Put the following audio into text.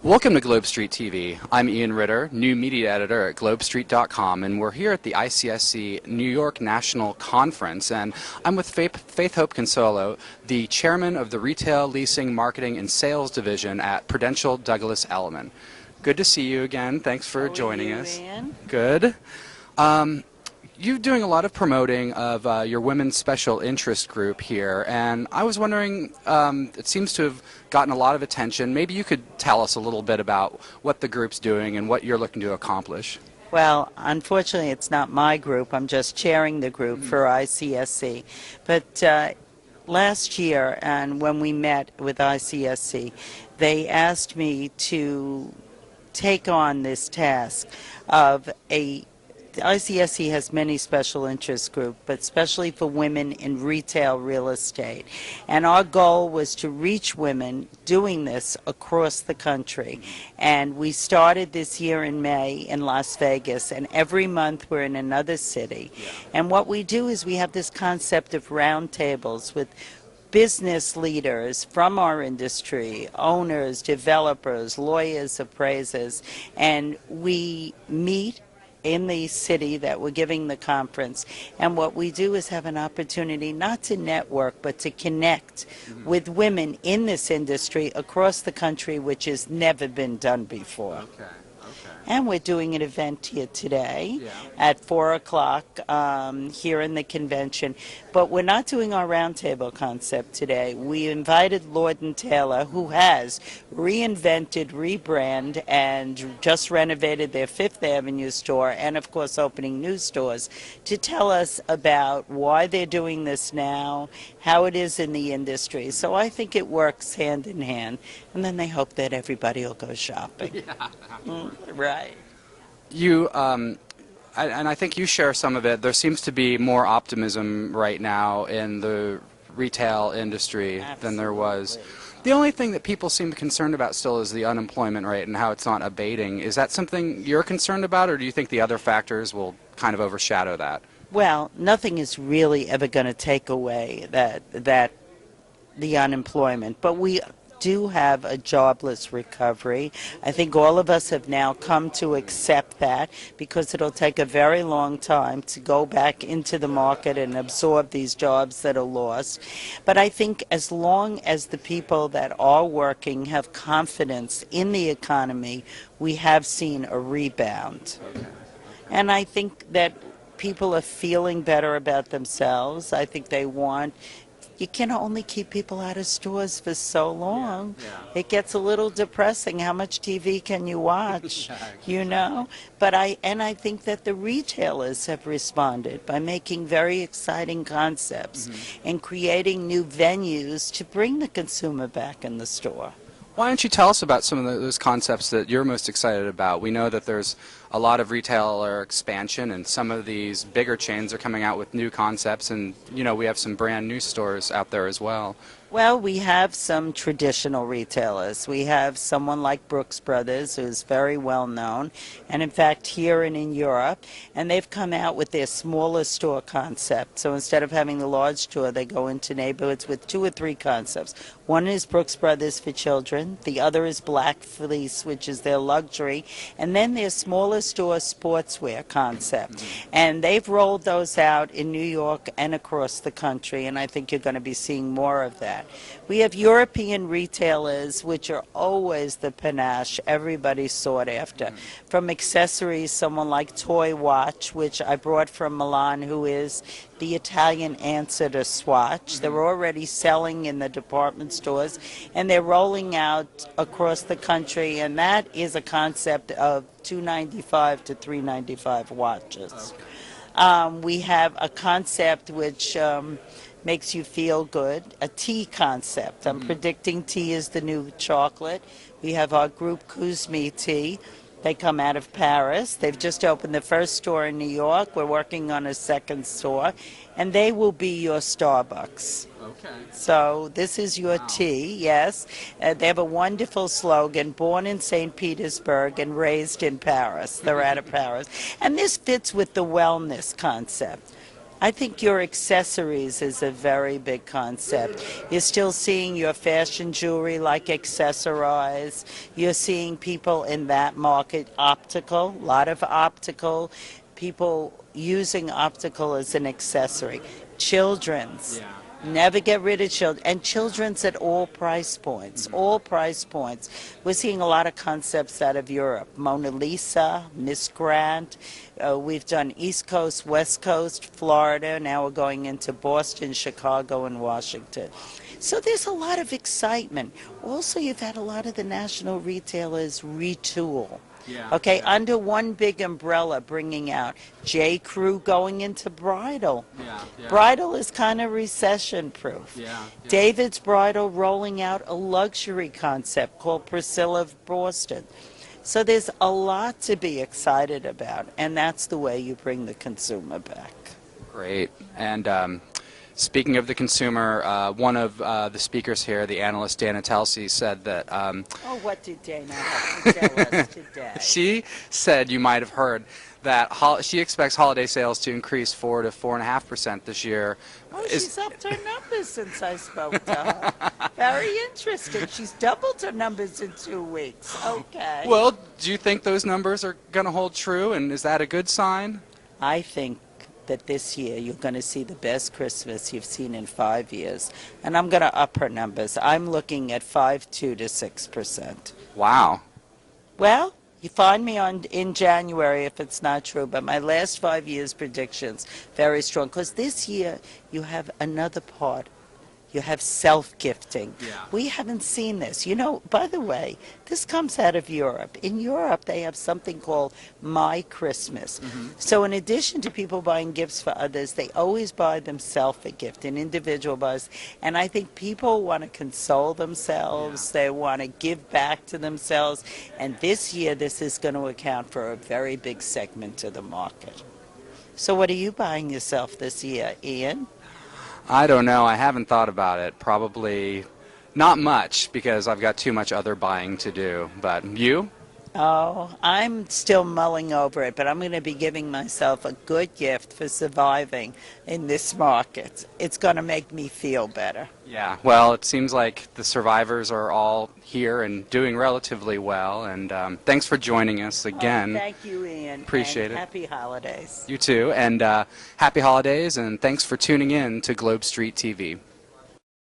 Welcome to Globe Street TV. I'm Ian Ritter, new media editor at globestreet.com, and we're here at the ICSC New York National Conference, and I'm with Faith Hope Consolo, the chairman of the Retail, Leasing, Marketing, and Sales Division at Prudential Douglas Elliman. Good to see you again. Thanks for joining us. Ian? Good. You're doing a lot of promoting of your women's special interest group here, and I was wondering, it seems to have gotten a lot of attention. Maybe you could tell us a little bit about what the group's doing and what you're looking to accomplish. Well, unfortunately, it's not my group. I'm just chairing the group for ICSC. But last year, and when we met with ICSC, they asked me to take on this task of ICSC has many special interest groups, but especially for women in retail real estate. And our goal was to reach women doing this across the country. And we started this year in May in Las Vegas, and every month we're in another city. And what we do is we have this concept of roundtables with business leaders from our industry, owners, developers, lawyers, appraisers, and we meet in the city that we're giving the conference. And what we do is have an opportunity not to network, but to connect with women in this industry across the country, which has never been done before. Okay. And we're doing an event here today at 4 o'clock here in the convention. But we're not doing our roundtable concept today. We invited Lord & Taylor, who has reinvented, rebrand, and just renovated their Fifth Avenue store, and of course opening new stores, to tell us about why they're doing this now, how it is in the industry. So I think it works hand in hand. And then they hope that everybody will go shopping. Right. You, and I think you share some of it. There seems to be more optimism right now in the retail industry than there was. The only thing that people seem concerned about still is the unemployment rate and how it's not abating. Is that something you're concerned about, or do you think the other factors will kind of overshadow that? Well, nothing is really ever going to take away the unemployment, but we do have a jobless recovery. I think all of us have now come to accept that, because it'll take a very long time to go back into the market and absorb these jobs that are lost. But I think as long as the people that are working have confidence in the economy, we have seen a rebound. And I think that people are feeling better about themselves. I think they want. You can only keep people out of stores for so long. It gets a little depressing. How much TV can you watch? You know? But I think that the retailers have responded by making very exciting concepts and creating new venues to bring the consumer back in the store. Why don't you tell us about some of those concepts that you're most excited about? We know that there's a lot of retailer expansion, and some of these bigger chains are coming out with new concepts, and you know, we have some brand new stores out there as well. Well, we have some traditional retailers. We have someone like Brooks Brothers, who's very well known, and in fact here and in Europe, and they've come out with their smaller store concept. So instead of having the large store, they go into neighborhoods with 2 or 3 concepts. One is Brooks Brothers for children, the other is Black Fleece, which is their luxury, and then their smaller store sportswear concept. And they've rolled those out in New York and across the country, and I think you're going to be seeing more of that. We have European retailers, which are always the panache everybody sought after. From accessories, someone like Toy Watch, which I brought from Milan, who is the Italian answer to Swatch. They're already selling in the department stores, and they're rolling out across the country, and that is a concept of $295 to $395 watches. We have a concept which makes you feel good, a tea concept. I'm predicting tea is the new chocolate. We have our group Kuzmi Tea. They come out of Paris. They've just opened the first store in New York. We're working on a second store, and they will be your Starbucks. Okay. So this is your tea, yes. They have a wonderful slogan, born in St. Petersburg and raised in Paris. They're out of Paris. And this fits with the wellness concept. I think your accessories is a very big concept. You're still seeing your fashion jewelry like accessorize. You're seeing people in that market, optical, a lot of optical, people using optical as an accessory. Children's. Yeah. Never get rid of children. And children's at all price points. All price points. We're seeing a lot of concepts out of Europe. Mona Lisa, Miss Grant. We've done East Coast, West Coast, Florida. Now we're going into Boston, Chicago, and Washington. So there's a lot of excitement. Also, you've had a lot of the national retailers retool. Yeah. Okay, Yeah. under one big umbrella, bringing out J. Crew going into bridal. Yeah. Yeah. Bridal is kind of recession-proof. Yeah. Yeah. David's Bridal rolling out a luxury concept called Priscilla of Boston. So there's a lot to be excited about, and that's the way you bring the consumer back. Great. And speaking of the consumer, one of the speakers here, the analyst Dana Telsey, said that Oh, what did Dana have to tell us today? she said, you might have heard, that she expects holiday sales to increase 4 to 4.5% this year. Oh, she's upped her numbers since I spoke to her. Very interesting. She's doubled her numbers in 2 weeks. Okay. Well, do you think those numbers are going to hold true, and is that a good sign? I think that this year you're going to see the best Christmas you've seen in 5 years. And I'm going to up her numbers. I'm looking at 5.2 to 6%. Wow. Well, you find me in January if it's not true, but my last 5 years predictions, very strong. Because this year you have another part. You have self-gifting. Yeah. We haven't seen this. You know, by the way, this comes out of Europe. In Europe, they have something called My Christmas. So in addition to people buying gifts for others, they always buy themselves a gift, an individual buys. And I think people want to console themselves. They want to give back to themselves. And this year, this is going to account for a very big segment of the market. So what are you buying yourself this year, Ian? I don't know. I haven't thought about it. Probably not much because I've got too much other buying to do. But you? Oh, I'm still mulling over it, but I'm going to be giving myself a good gift for surviving in this market. It's going to make me feel better. Yeah. Well, it seems like the survivors are all here and doing relatively well. And thanks for joining us again. Oh, thank you, Ian. Appreciate and it. Happy holidays. You too. And happy holidays, and thanks for tuning in to Globe Street TV.